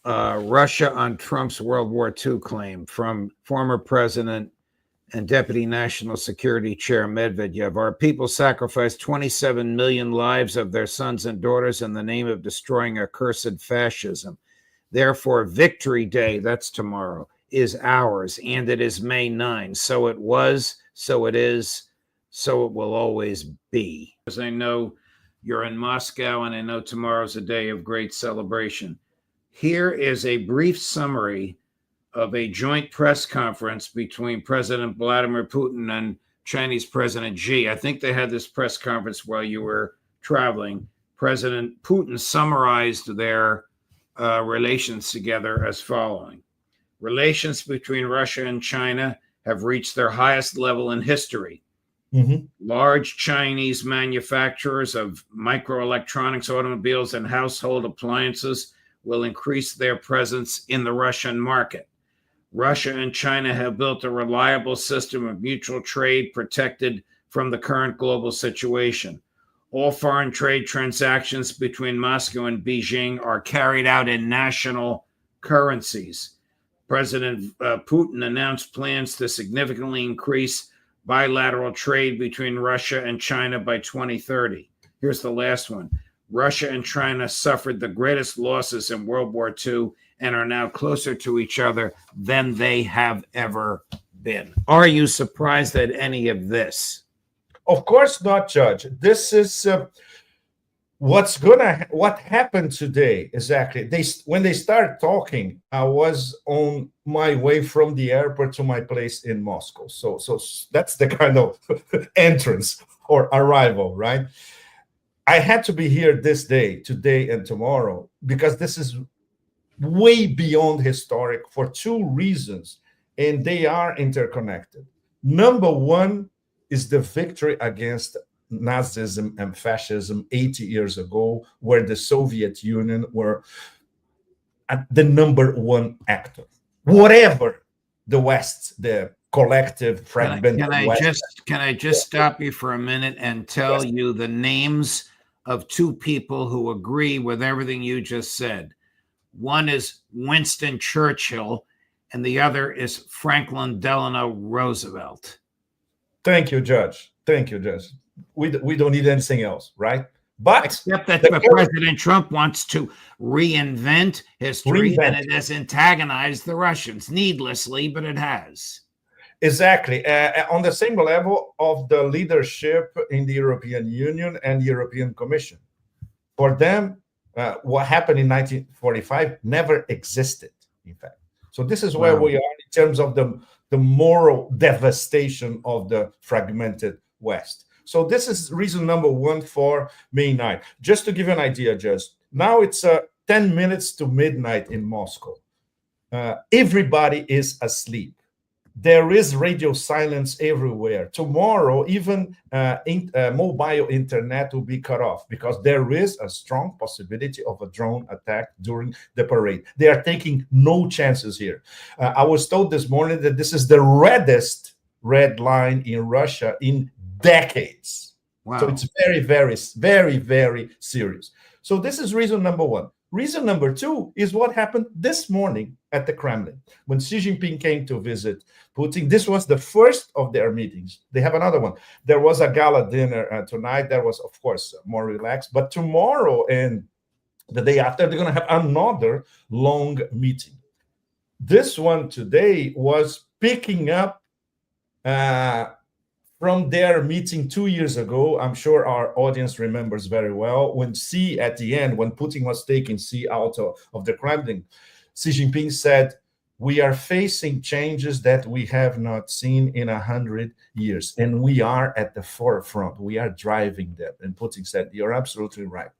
Russia on Trump's World War II claim from former President and Deputy National Security Chair Medvedev. Our people sacrificed 27 million lives of their sons and daughters in the name of destroying accursed fascism. Therefore, Victory Day, that's tomorrow, is ours, and it is May 9. So it was, so it is, so it will always be. As I know you're in Moscow, and I know tomorrow's a day of great celebration. Here is a brief summary of a joint press conference between President Vladimir Putin and Chinese President Xi. I think they had this press conference while you were traveling. President Putin summarized their relations together as following. Relations between Russia and China have reached their highest level in history. Large Chinese manufacturers of microelectronics, automobiles, and household appliances will increase their presence in the Russian market. Russia and China have built a reliable system of mutual trade protected from the current global situation. All foreign trade transactions between Moscow and Beijing are carried out in national currencies. President Putin announced plans to significantly increase bilateral trade between Russia and China by 2030. Here's the last one. Russia and China suffered the greatest losses in World War II and are now closer to each other than they have ever been. Are you surprised at any of this? Of course not, Judge. This is what happened today exactly. When they started talking, I was on my way from the airport to my place in Moscow. So that's the kind of entrance or arrival, right? I had to be here this day, today and tomorrow, because this is way beyond historic for two reasons, and they are interconnected. Number one is the victory against Nazism and fascism 80 years ago, where the Soviet Union were the number one actor. Whatever the West, the collective fragmented Can I just stop you for a minute and tell you the names of two people who agree with everything you just said? One is Winston Churchill, and the other is Franklin Delano Roosevelt. Thank you, Judge. Thank you, Judge. We don't need anything else, right? But except that President Trump wants to reinvent history, and it has antagonized the Russians needlessly, but it has. Exactly. On the same level of the leadership in the European Union and the European Commission. For them, what happened in 1945 never existed, in fact. So this is where we are in terms of the moral devastation of the fragmented West. So this is reason number one for May 9th. Just to give you an idea, just now it's 10 minutes to midnight in Moscow. Everybody is asleep. There is radio silence everywhere. Tomorrow, even mobile internet will be cut off because there is a strong possibility of a drone attack during the parade. They are taking no chances here. I was told this morning that this is the reddest red line in Russia in decades. Wow. So it's very, very, very, very serious. So this is reason number one. Reason number two is what happened this morning at the Kremlin. When Xi Jinping came to visit Putin, this was the first of their meetings. They have another one. There was a gala dinner tonight. That was, of course, more relaxed. But tomorrow and the day after, they're going to have another long meeting. This one today was picking up from their meeting 2 years ago. I'm sure our audience remembers very well when Xi, at the end, when Putin was taking Xi out of the Kremlin, Xi Jinping said, "We are facing changes that we have not seen in 100 years, and we are at the forefront. We are driving them." And Putin said, "You're absolutely right."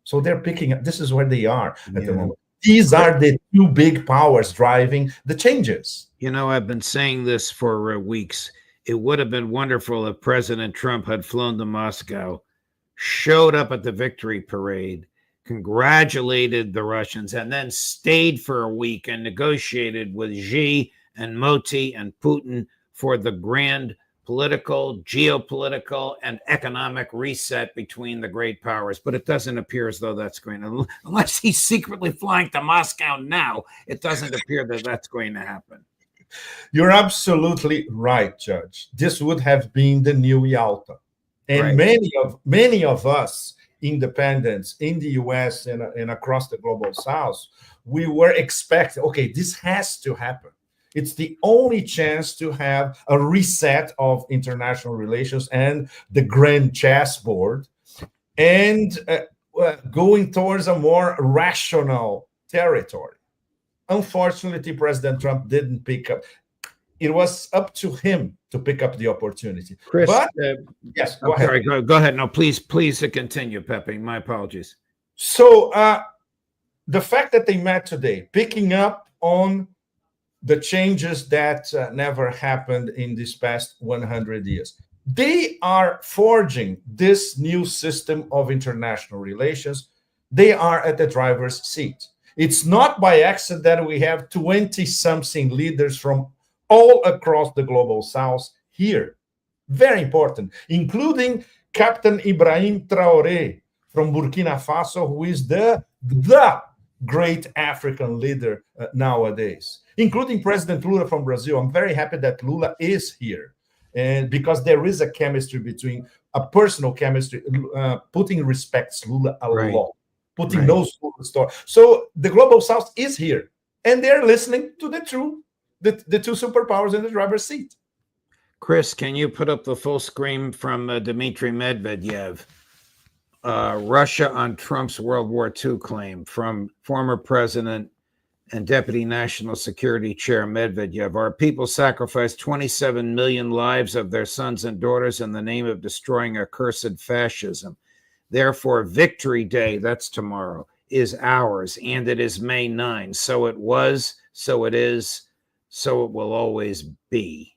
So they're picking up. This is where they are at the moment. These are the two big powers driving the changes. You know, I've been saying this for weeks. It would have been wonderful if President Trump had flown to Moscow, showed up at the victory parade, congratulated the Russians, and then stayed for a week and negotiated with Xi and Modi and Putin for the grand political, geopolitical, and economic reset between the great powers. But it doesn't appear as though that's going to, unless he's secretly flying to Moscow now, it doesn't appear that that's going to happen. You're absolutely right, Judge. This would have been the new Yalta. And many of us independents in the US and across the global South, we were expecting, okay, this has to happen. It's the only chance to have a reset of international relations and the grand chessboard and going towards a more rational territory. Unfortunately, President Trump didn't pick up. It was up to him to pick up the opportunity. Chris, but, yes, go ahead. Sorry, go ahead. No, please continue, Pepe. My apologies. So the fact that they met today, picking up on the changes that never happened in this past 100 years. They are forging this new system of international relations. They are at the driver's seat. It's not by accident that we have 20-something leaders from all across the global South here. Very important, including Captain Ibrahim Traoré from Burkina Faso, who is the great African leader nowadays, including President Lula from Brazil. I'm very happy that Lula is here, and because there is a chemistry between a personal chemistry. Putin respects Lula a lot. Putin knows Lula's story. So the global South is here, and they're listening to the two superpowers in the driver's seat. Chris, can you put up the full screen from Dmitry Medvedev? Russia on Trump's World War II claim from former President and Deputy National Security Chair Medvedev. Our people sacrificed 27 million lives of their sons and daughters in the name of destroying accursed fascism. Therefore, Victory Day, that's tomorrow, is ours, and it is May 9. So it was, so it is, so it will always be.